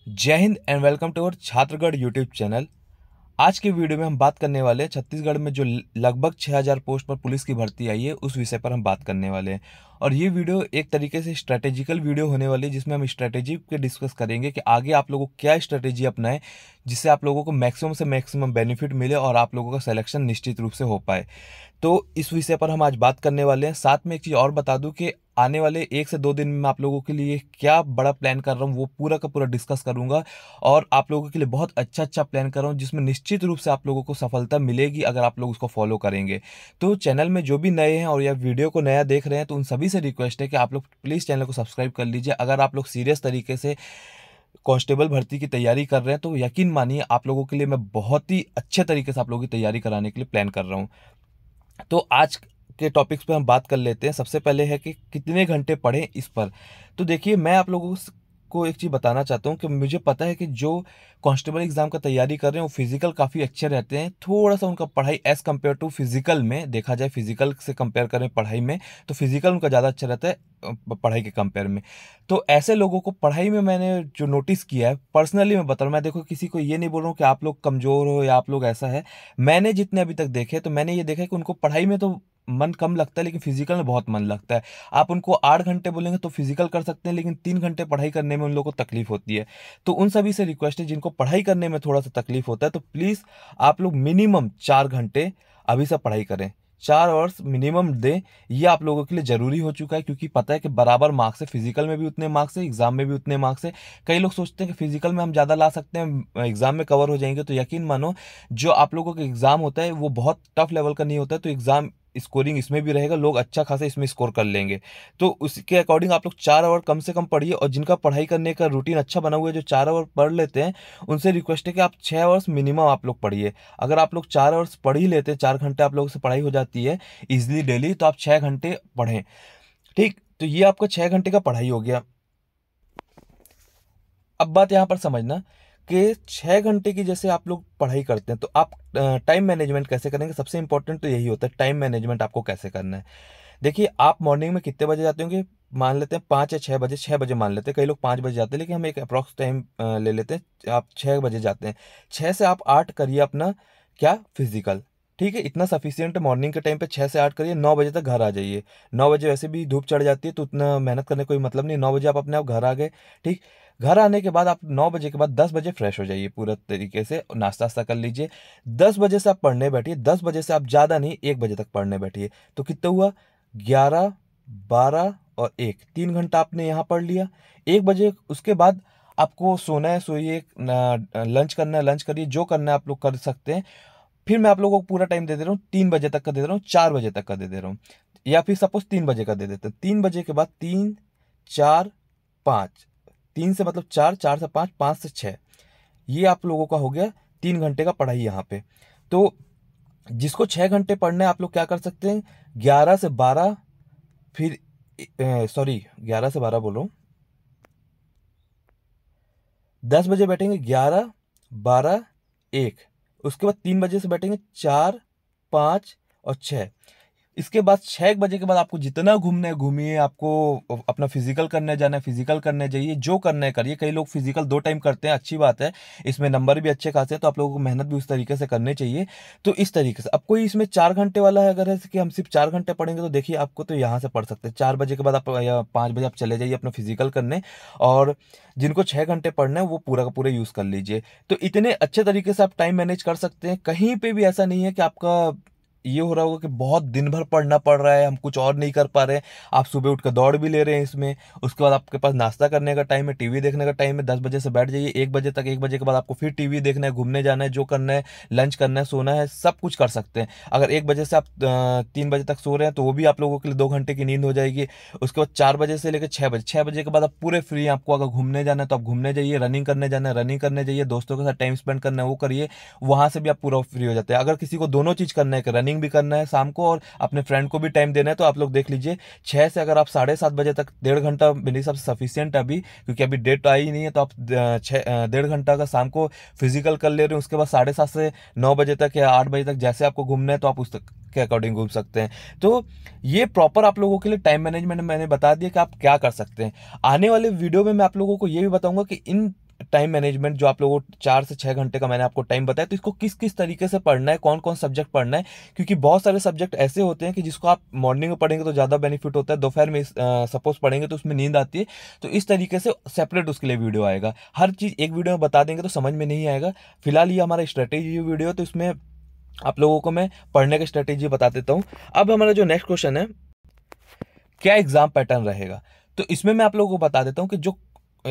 जय Hind and welcome to our Chhatragarh YouTube channel. आज के वीडियो में हम बात करने वाले हैं छत्तीसगढ़ में जो लगभग 6000 पोस्ट पर पुलिस की भर्ती आई है उस विषय पर हम बात करने वाले हैं। और ये वीडियो एक तरीके से स्ट्रेटेजिकल वीडियो होने वाली है जिसमें हम स्ट्रेटेजी पे डिस्कस करेंगे कि आगे आप लोगों को क्या स्ट्रेटेजी अपनाएं जिससे आप लोगों को मैक्सिमम से मैक्सिमम बेनिफिट मिले और आप लोगों का सिलेक्शन निश्चित रूप से हो पाए। तो इस विषय पर हम आज बात करने वाले हैं। साथ में एक चीज़ और बता दूं कि आने वाले 1 से 2 दिन में मैं आप लोगों के लिए क्या बड़ा प्लान कर रहा हूँ वो पूरा का पूरा डिस्कस करूंगा। और आप लोगों के लिए बहुत अच्छा प्लान कर रहा हूँ जिसमें निश्चित रूप से आप लोगों को सफलता मिलेगी अगर आप लोग उसको फॉलो करेंगे। तो चैनल में जो भी नए हैं और या वीडियो को नया देख रहे हैं तो उन सभी से रिक्वेस्ट है कि आप लोग प्लीज़ चैनल को सब्सक्राइब कर लीजिए। अगर आप लोग सीरियस तरीके से कांस्टेबल भर्ती की तैयारी कर रहे हैं तो यकीन मानिए आप लोगों के लिए मैं बहुत ही अच्छे तरीके से आप लोगों की तैयारी कराने के लिए प्लान कर रहा हूँ। तो आज के टॉपिक्स पे हम बात कर लेते हैं। सबसे पहले है कि कितने घंटे पढ़ें इस पर। तो देखिए, मैं आप लोगों को एक चीज़ बताना चाहता हूँ कि मुझे पता है कि जो कांस्टेबल एग्ज़ाम का तैयारी कर रहे हैं वो फिजिकल काफ़ी अच्छे रहते हैं। थोड़ा सा उनका पढ़ाई एज़ कम्पेयर टू फिजिकल में देखा जाए, फिजिकल से कंपेयर करें पढ़ाई में तो फिजिकल उनका ज़्यादा अच्छा रहता है पढ़ाई के कंपेयर में। तो ऐसे लोगों को पढ़ाई में मैंने जो नोटिस किया है, पर्सनली मैं बता रहा हूँ, मैं देखो किसी को ये नहीं बोल रहा हूँ कि आप लोग कमज़ोर हो या आप लोग ऐसा है। मैंने जितने अभी तक देखे तो मैंने ये देखा है कि उनको पढ़ाई में तो मन कम लगता है लेकिन फिजिकल में बहुत मन लगता है। आप उनको 8 घंटे बोलेंगे तो फिजिकल कर सकते हैं लेकिन 3 घंटे पढ़ाई करने में उन लोगों को तकलीफ होती है। तो उन सभी से रिक्वेस्ट है जिनको पढ़ाई करने में थोड़ा सा तकलीफ होता है तो प्लीज़ आप लोग मिनिमम 4 घंटे अभी से पढ़ाई करें। 4 आवर्स मिनिमम दें। ये आप लोगों के लिए ज़रूरी हो चुका है क्योंकि पता है कि बराबर मार्क्स है, फिजिकल में भी उतने मार्क्स है, एग्जाम में भी उतने मार्क्स है। कई लोग सोचते हैं कि फिजिकल में हम ज़्यादा ला सकते हैं, एग्जाम में कवर हो जाएंगे। तो यकीन मानो, जो आप लोगों का एग्जाम होता है वो बहुत टफ लेवल का नहीं होता है, तो एग्जाम स्कोरिंग इसमें भी रहेगा, लोग अच्छा खासा इसमें स्कोर कर लेंगे। तो उसके अकॉर्डिंग आप लोग 4 आवर कम से कम पढ़िए। और जिनका पढ़ाई करने का रूटीन अच्छा बना हुआ है, जो 4 आवर पढ़ लेते हैं, उनसे रिक्वेस्ट है कि आप 6 आवर्स मिनिमम आप लोग पढ़िए। अगर आप लोग 4 आवर्स पढ़ ही लेते हैं, 4 घंटे आप लोगों से पढ़ाई हो जाती है इजिली डेली, तो आप 6 घंटे पढ़ें। ठीक, तो ये आपका 6 घंटे का पढ़ाई हो गया। अब बात यहाँ पर समझना कि 6 घंटे की जैसे आप लोग पढ़ाई करते हैं तो आप टाइम मैनेजमेंट कैसे करेंगे। सबसे इंपॉर्टेंट तो यही होता है, टाइम मैनेजमेंट आपको कैसे करना है। देखिए, आप मॉर्निंग में कितने बजे जाते होंगे, मान लेते हैं 5 या 6 बजे, 6 बजे मान लेते हैं, कई लोग 5 बजे जाते हैं लेकिन हम एक अप्रॉक्स टाइम ले लेते हैं, आप 6 बजे जाते हैं। 6 से आप 8 करिए अपना क्या, फिजिकल। ठीक है, इतना सफिशियंट है। मॉर्निंग के टाइम पे 6 से 8 करिए, 9 बजे तक घर आ जाइए। 9 बजे वैसे भी धूप चढ़ जाती है तो उतना मेहनत करने का कोई मतलब नहीं, 9 बजे आप अपने आप घर आ गए। ठीक, घर आने के बाद आप 9 बजे के बाद 10 बजे फ्रेश हो जाइए, पूरा तरीके से नाश्ता वास्ता कर लीजिए। 10 बजे से आप पढ़ने बैठिए। 10 बजे से आप ज़्यादा नहीं, 1 बजे तक पढ़ने बैठिए। तो कितना हुआ, 11, 12 और 1, 3 घंटा आपने यहाँ पढ़ लिया। 1 बजे उसके बाद आपको सोना है सोइए, लंच करना है लंच करिए, जो करना है आप लोग कर सकते हैं। फिर मैं आप लोगों को पूरा टाइम दे दे रहा हूँ, 3 बजे तक का दे दे रहा हूँ, 4 बजे तक का दे दे रहा हूँ, या फिर सपोज 3 बजे का दे देते हैं। 3 बजे के बाद 3, 4, 5, 3 से मतलब 4, 4 से 5, 5 से 6, ये आप लोगों का हो गया 3 घंटे का पढ़ाई यहाँ पे। तो जिसको 6 घंटे पढ़ना है आप लोग क्या कर सकते हैं, 11 से 12, फिर सॉरी 11 से 12 बोल रहा हूँ, 10 बजे बैठेंगे, 11, 12, 1, उसके बाद 3 बजे से बैठेंगे, 4, 5 और 6। इसके बाद 6 बजे के बाद आपको जितना घूमना है घूमिए, आपको अपना फिजिकल करने जाना है फिजिकल करने जाइए, जो करना है करिए। कई लोग फिजिकल 2 टाइम करते हैं, अच्छी बात है, इसमें नंबर भी अच्छे खासे हैं, तो आप लोगों को मेहनत भी उस तरीके से करनी चाहिए। तो इस तरीके से अब कोई इसमें 4 घंटे वाला है, अगर है कि हम सिर्फ 4 घंटे पढ़ेंगे तो देखिए आपको तो यहाँ से पढ़ सकते हैं। 4 बजे के बाद आप या 5 बजे आप चले जाइए अपना फिजिकल करने। और जिनको 6 घंटे पढ़ना है वो पूरा का पूरा यूज़ कर लीजिए। तो इतने अच्छे तरीके से आप टाइम मैनेज कर सकते हैं। कहीं पे भी ऐसा नहीं है कि आपका ये हो रहा होगा कि बहुत दिन भर पढ़ना पड़ रहा है, हम कुछ और नहीं कर पा रहे हैं। आप सुबह उठ कर दौड़ भी ले रहे हैं इसमें, उसके बाद आपके पास नाश्ता करने का टाइम है, टीवी देखने का टाइम है, 10 बजे से बैठ जाइए 1 बजे तक। 1 बजे के बाद आपको फिर टीवी देखना है, घूमने जाना है, जो करना है, लंच करना है, सोना है, सब कुछ कर सकते हैं। अगर 1 बजे से आप 3 बजे तक सो रहे हैं तो वो भी आप लोगों के लिए 2 घंटे की नींद हो जाएगी। उसके बाद 4 बजे से लेकर 6 बजे, 6 बजे के बाद आप पूरे फ्री हैं। आपको अगर घूमने जाना है तो आप घूमने जाइए, रनिंग करने जाना है रनिंग करने जाइए, दोस्तों के साथ टाइम स्पेंड करना है वो करिए, वहां से भी आप पूरा फ्री हो जाते हैं। अगर किसी को दोनों चीज करना है कि रनिंग भी करना है शाम को और अपने फ्रेंड को भी टाइम देना है, तो आप लोग देख लीजिए 6 से अगर आप 7:30 बजे तक 1.5 घंटा मेरे हिसाब से सफिशियंट है अभी, क्योंकि अभी डेट आई नहीं है, तो आप 1.5 घंटा का शाम को फिजिकल कर ले रहे हैं। उसके बाद 7:30 से 9 बजे तक या 8 बजे तक जैसे आपको घूमना है तो आप उस तक के अकॉर्डिंग घूम सकते हैं। तो ये प्रॉपर आप लोगों के लिए टाइम मैनेजमेंट मैंने बता दिया कि आप क्या कर सकते हैं। आने वाले वीडियो में मैं आप लोगों को ये भी बताऊंगा कि इन टाइम मैनेजमेंट जो आप लोगों को 4 से 6 घंटे का मैंने आपको टाइम बताया, तो इसको किस किस तरीके से पढ़ना है, कौन कौन सब्जेक्ट पढ़ना है, क्योंकि बहुत सारे सब्जेक्ट ऐसे होते हैं कि जिसको आप मॉर्निंग में पढ़ेंगे तो ज़्यादा बेनिफिट होता है, दोपहर में सपोज पढ़ेंगे तो उसमें नींद आती है। तो इस तरीके से सेपरेट उसके लिए वीडियो आएगा। हर चीज़ एक वीडियो में बता देंगे तो समझ में नहीं आएगा। फिलहाल ये हमारा स्ट्रेटेजी वीडियो, तो इसमें आप लोगों को मैं पढ़ने की स्ट्रेटेजी बता देता हूँ। अब हमारा जो नेक्स्ट क्वेश्चन है, क्या एग्जाम पैटर्न रहेगा, तो इसमें मैं आप लोगों को बता देता हूँ कि जो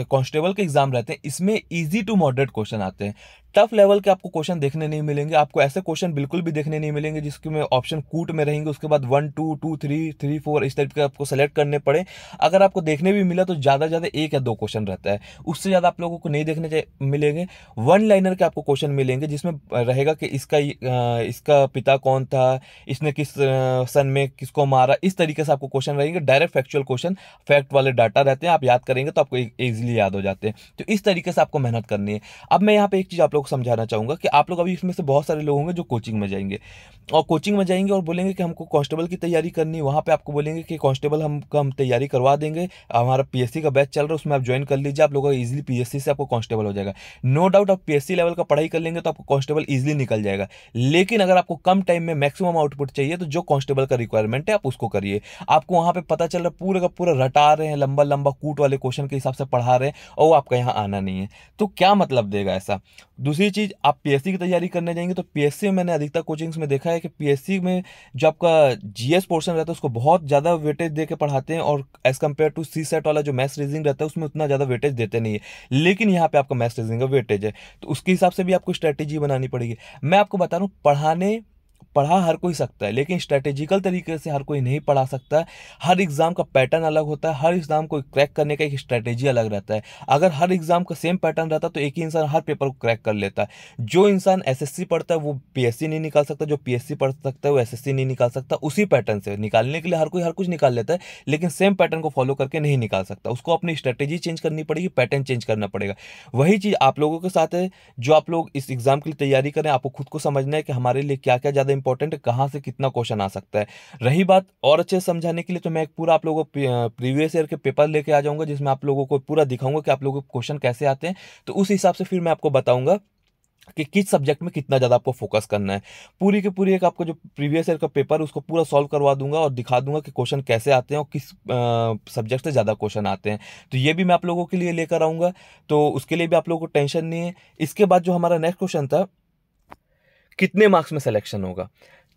कांस्टेबल के एग्जाम रहते हैं इसमें इजी टू मॉडरेट क्वेश्चन आते हैं। टफ लेवल के आपको क्वेश्चन देखने नहीं मिलेंगे, आपको ऐसे क्वेश्चन बिल्कुल भी देखने नहीं मिलेंगे जिसके में ऑप्शन कूट में रहेंगे, उसके बाद 1 2 2 3 3 4 इस टाइप के आपको सेलेक्ट करने पड़े। अगर आपको देखने भी मिला तो ज़्यादा ज़्यादा 1 या 2 क्वेश्चन रहता है, उससे ज़्यादा आप लोगों को नहीं देखने मिलेंगे। वन लाइनर के आपको क्वेश्चन मिलेंगे जिसमें रहेगा कि इसका पिता कौन था, इसने किस सन में किसको मारा, इस तरीके से आपको क्वेश्चन रहेंगे। डायरेक्ट फैक्चुअल क्वेश्चन, फैक्ट वाले डाटा रहते हैं, आप याद करेंगे तो आपको इजीली याद हो जाते हैं। तो इस तरीके से आपको मेहनत करनी है। अब मैं यहाँ पे एक चीज़ आप लोगों को समझाना चाहूँगा कि आप लोग अभी इसमें से बहुत सारे लोग होंगे जो कोचिंग में जाएंगे, और कोचिंग में जाएंगे और बोलेंगे कि हमको कांस्टेबल की तैयारी करनी है। वहाँ पे आपको बोलेंगे कि कांस्टेबल हम तैयारी करवा देंगे, हमारा पीएससी का बैच चल रहा है, उसमें आप ज्वाइन कर लीजिए, आप लोगों का इजीली पीएससी से आपको कांस्टेबल हो जाएगा। नो डाउट आप पीएससी लेवल का पढ़ाई कर लेंगे तो आपको कांस्टेबल इजीली निकल जाएगा। लेकिन अगर आपको कम टाइम में मैक्सिमम आउटपुट चाहिए तो जो कांस्टेबल का रिक्वायरमेंट है आप उसको करिए। आपको वहाँ पे पता चल रहा है पूरे का पूरा रटा रहे हैं, लंबा लंबा कूट वाले क्वेश्चन के हिसाब से पढ़ा रहे हैं, और वो आपका यहाँ आना नहीं है, तो क्या मतलब देगा ऐसा। दूसरी चीज, आप पीएससी की तैयारी करने जाएंगे तो पीएससी में मैंने अधिकतर कोचिंग्स में देखा है कि पीएससी में जो आपका जीएस पोर्शन रहता है उसको बहुत ज़्यादा वेटेज दे के पढ़ाते हैं, और as compare to CSAT वाला जो मैथ्स रीजनिंग रहता है उसमें उतना ज़्यादा वेटेज देते नहीं है। लेकिन यहाँ पे आपका मैथ्स रीजनिंग का वेटेज है, तो उसके हिसाब से भी आपको स्ट्रैटेजी बनानी पड़ेगी। मैं आपको बता रहा हूँ, पढ़ा हर कोई सकता है, लेकिन स्ट्रैटेजिकल तरीके से हर कोई नहीं पढ़ा सकता है। हर एग्जाम का पैटर्न अलग होता है, हर एग्जाम को क्रैक करने का एक स्ट्रैटेजी अलग रहता है। अगर हर एग्जाम का सेम पैटर्न रहता तो एक ही इंसान हर पेपर को क्रैक कर लेता है। जो इंसान एसएससी पढ़ता है वो पीएससी नहीं निकाल सकता, जो पीएससी पढ़ सकता है वो एसएससी नहीं निकाल सकता। उसी पैटर्न से निकालने के लिए हर कोई हर कुछ निकाल लेता है, लेकिन सेम पैटर्न को फॉलो करके नहीं निकाल सकता। उसको अपनी स्ट्रैटेजी चेंज करनी पड़ेगी, पैटर्न चेंज करना पड़ेगा। वही चीज़ आप लोगों के साथ है। जो आप लोग इस एग्जाम के लिए तैयारी करें, आपको खुद को समझना है कि हमारे लिए क्या क्या ज़्यादा इंपॉर्टेंट है, कहाँ से कितना क्वेश्चन आ सकता है। रही बात और अच्छे से समझाने के लिए, तो मैं एक पूरा आप लोगों को प्रीवियस ईयर के पेपर लेके आ जाऊंगा, जिसमें आप लोगों को पूरा दिखाऊंगा कि आप लोगों को क्वेश्चन कैसे आते हैं। तो उस हिसाब से फिर मैं आपको बताऊंगा कि किस सब्जेक्ट में कितना ज़्यादा आपको फोकस करना है। पूरी की पूरी एक आपको जो प्रीवियस ईयर का पेपर उसको पूरा सॉल्व करवा दूंगा और दिखा दूंगा कि क्वेश्चन कैसे आते हैं और किस सब्जेक्ट से ज़्यादा क्वेश्चन आते हैं। तो ये भी मैं आप लोगों के लिए लेकर आऊँगा, तो उसके लिए भी आप लोगों को टेंशन नहीं है। इसके बाद जो हमारा नेक्स्ट क्वेश्चन था, कितने मार्क्स में सिलेक्शन होगा,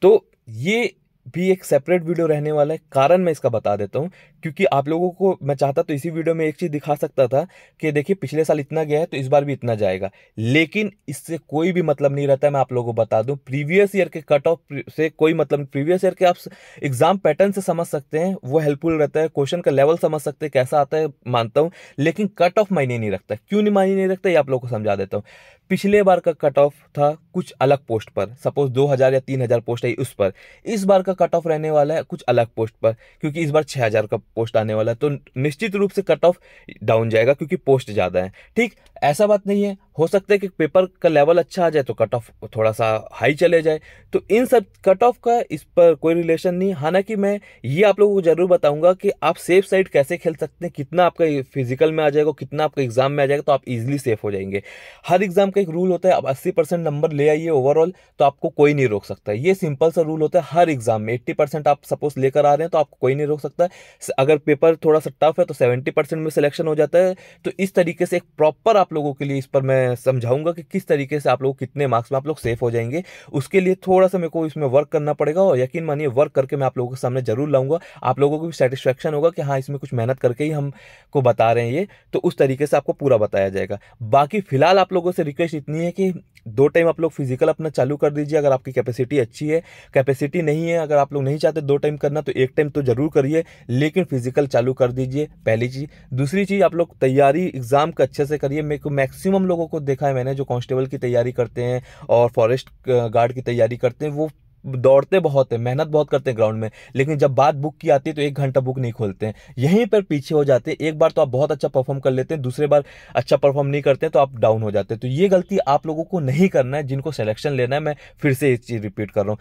तो ये भी एक सेपरेट वीडियो रहने वाला है। कारण मैं इसका बता देता हूँ, क्योंकि आप लोगों को मैं चाहता तो इसी वीडियो में एक चीज़ दिखा सकता था कि देखिए पिछले साल इतना गया है तो इस बार भी इतना जाएगा, लेकिन इससे कोई भी मतलब नहीं रहता है। मैं आप लोगों को बता दूं, प्रीवियस ईयर के कट ऑफ से कोई मतलब, प्रीवियस ईयर के आप एग्जाम पैटर्न से समझ सकते हैं, वो हेल्पफुल रहता है। क्वेश्चन का लेवल समझ सकते हैं कैसा आता है, मानता हूँ, लेकिन कट ऑफ मायने नहीं रखता। क्यों नहीं मायने नहीं रखता, ये आप लोगों को समझा देता हूँ। पिछले बार का कट ऑफ था कुछ अलग पोस्ट पर, सपोज 2000 या 3000 पोस्ट आई उस पर। इस बार का कट ऑफ रहने वाला है कुछ अलग पोस्ट पर, क्योंकि इस बार 6000 का पोस्ट आने वाला है, तो निश्चित रूप से कट ऑफ डाउन जाएगा क्योंकि पोस्ट ज़्यादा है। ठीक, ऐसा बात नहीं है, हो सकता है कि पेपर का लेवल अच्छा आ जाए तो कट ऑफ थोड़ा सा हाई चले जाए। तो इन सब कट ऑफ का इस पर कोई रिलेशन नहीं। हालांकि मैं ये आप लोगों को जरूर बताऊंगा कि आप सेफ साइड कैसे खेल सकते हैं, कितना आपका फिजिकल में आ जाएगा, कितना आपका एग्जाम में आ जाएगा, तो आप इजीली सेफ हो जाएंगे। हर एग्जाम का एक रूल होता है, आप 80% नंबर ले आइए ओवरऑल तो आपको कोई नहीं रोक सकता। ये सिंपल सा रूल होता है हर एग्जाम में। 80% आप सपोज लेकर आ रहे हैं तो आपको कोई नहीं रोक सकता। अगर पेपर थोड़ा सा टफ है तो 70% में सिलेक्शन हो जाता है। तो इस तरीके से एक प्रॉपर आप लोगों के लिए इस पर मैं समझाऊंगा कि किस तरीके से आप लोग कितने मार्क्स में आप लोग सेफ हो जाएंगे। उसके लिए थोड़ा सा मेरे को इसमें वर्क करना पड़ेगा, और यकीन मानिए वर्क करके मैं आप लोगों के सामने जरूर लाऊंगा। आप लोगों को भी सेटिस्फेक्शन होगा कि हाँ, इसमें कुछ मेहनत करके ही हमको बता रहे हैं ये, तो उस तरीके से आपको पूरा बताया जाएगा। बाकी फिलहाल आप लोगों से रिक्वेस्ट इतनी है कि 2 टाइम आप लोग फिजिकल अपना चालू कर दीजिए अगर आपकी कैपेसिटी अच्छी है। कैपेसिटी नहीं है, अगर आप लोग नहीं चाहते 2 टाइम करना, तो 1 टाइम तो जरूर करिए, लेकिन फिजिकल चालू कर दीजिए, पहली चीज। दूसरी चीज, आप लोग तैयारी एग्जाम का अच्छे से करिए। मेरे को मैक्सिमम लोगों को देखा है मैंने जो कांस्टेबल की तैयारी करते हैं और फॉरेस्ट गार्ड की तैयारी करते हैं, वो दौड़ते बहुत है, मेहनत बहुत करते हैं ग्राउंड में, लेकिन जब बात बुक की आती है तो 1 घंटा बुक नहीं खोलते हैं, यहीं पर पीछे हो जाते हैं। एक बार तो आप बहुत अच्छा परफॉर्म कर लेते हैं, दूसरे बार अच्छा परफॉर्म नहीं करते हैं तो आप डाउन हो जाते हैं। तो ये गलती आप लोगों को नहीं करना है जिनको सिलेक्शन लेना है। मैं फिर से एक चीज रिपीट कर रहा हूँ,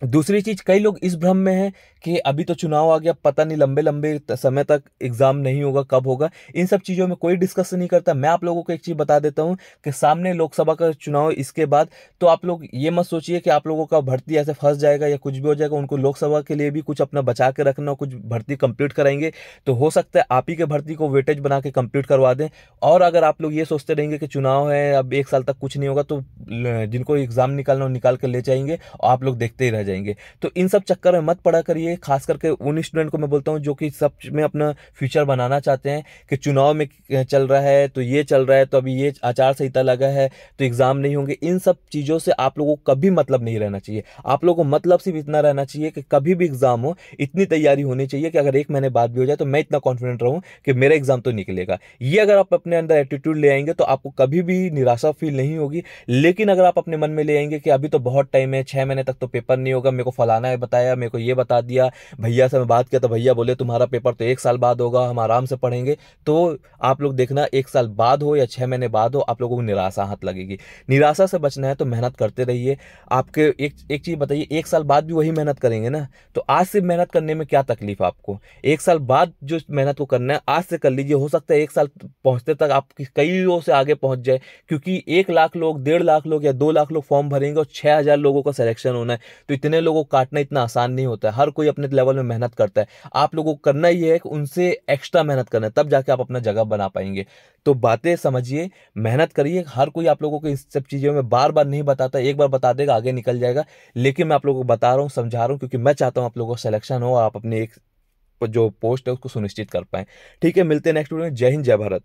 दूसरी चीज, कई लोग इस भ्रम में हैं कि अभी तो चुनाव आ गया, पता नहीं लंबे लंबे समय तक एग्जाम नहीं होगा, कब होगा। इन सब चीजों में कोई डिस्कस नहीं करता। मैं आप लोगों को एक चीज बता देता हूँ कि सामने लोकसभा का चुनाव इसके बाद, तो आप लोग ये मत सोचिए कि आप लोगों का भर्ती ऐसे फंस जाएगा या कुछ भी हो जाएगा। उनको लोकसभा के लिए भी कुछ अपना बचा के रखना, कुछ भर्ती कंप्लीट कराएंगे, तो हो सकता है आप ही के भर्ती को वेटेज बना के कंप्लीट करवा दें। और अगर आप लोग ये सोचते रहेंगे कि चुनाव है अब 1 साल तक कुछ नहीं होगा, तो जिनको एग्जाम निकालना हो निकाल के ले जाएंगे और आप लोग देखते ही रह जाएंगे। तो इन सब चक्कर में मत पड़ा करिए। खास करके उन स्टूडेंट को मैं बोलता हूँ जो कि सब में अपना फ्यूचर बनाना चाहते हैं, कि चुनाव में चल रहा है तो ये चल रहा है, तो अभी ये आचार संहिता लगा है तो एग्जाम नहीं होंगे। इन सब चीज़ों से आप लोगों को कभी मतलब नहीं रहना चाहिए। आप लोगों को मतलब सिर्फ इतना रहना चाहिए कि कभी भी एग्जाम हो, इतनी तैयारी होनी चाहिए कि अगर 1 महीने बाद भी हो जाए तो मैं इतना कॉन्फिडेंट रहूं कि मेरा एग्जाम तो निकलेगा। ये अगर आप अपने अंदर एटीट्यूड ले आएंगे तो आपको कभी भी निराशा फील नहीं होगी। लेकिन अगर आप अपने मन में ले आएंगे कि अभी तो बहुत टाइम है, 6 महीने तक तो पेपर नहीं होगा, मेरे को फलाना है बताया, मेरे को ये बता दिया, भैया से मैं बात किया तो भैया बोले तुम्हारा पेपर तो 1 साल बाद होगा, हम आराम से पढ़ेंगे, तो आप लोग देखना 1 साल बाद हो या 6 महीने बाद हो, आप लोगों को निराशा हाथ लगेगी। निराशा से बचना है तो मेहनत करते रहिए। आपके एक एक चीज बताइए, 1 साल बाद भी वही मेहनत करेंगे ना, तो आज से मेहनत करने में क्या तकलीफ है आपको? 1 साल बाद जो मेहनत को करना है आज से कर लीजिए। हो सकता है 1 साल पहुंचते तक आप कईयों से आगे पहुंच जाए, क्योंकि 1 लाख लोग, 1.5 लाख लोग या 2 लाख लोग फॉर्म भरेंगे और 6,000 लोगों का सिलेक्शन होना है। तो इतने लोगों को काटना इतना आसान नहीं होता है। हर कोई अपने लेवल में मेहनत करता है। आप लोगों को करना ही है कि उनसे एक्स्ट्रा मेहनत करना है, तब जाके आप अपना जगह बना पाएंगे। तो बातें समझिए, मेहनत करिए। हर कोई आप लोगों को इस सब चीज़ों में बार बार नहीं बताता, एक बार बता देगा आगे निकल जाएगा। लेकिन मैं आप लोगों को बता रहा हूँ, समझा रहा हूँ, क्योंकि मैं चाहता हूँ आप लोगों का सिलेक्शन हो और आप अपने एक जो पोस्ट है उसको सुनिश्चित कर पाएं। ठीक है, मिलते हैं नेक्स्ट वीडियो में। जय हिंद, जय भारत।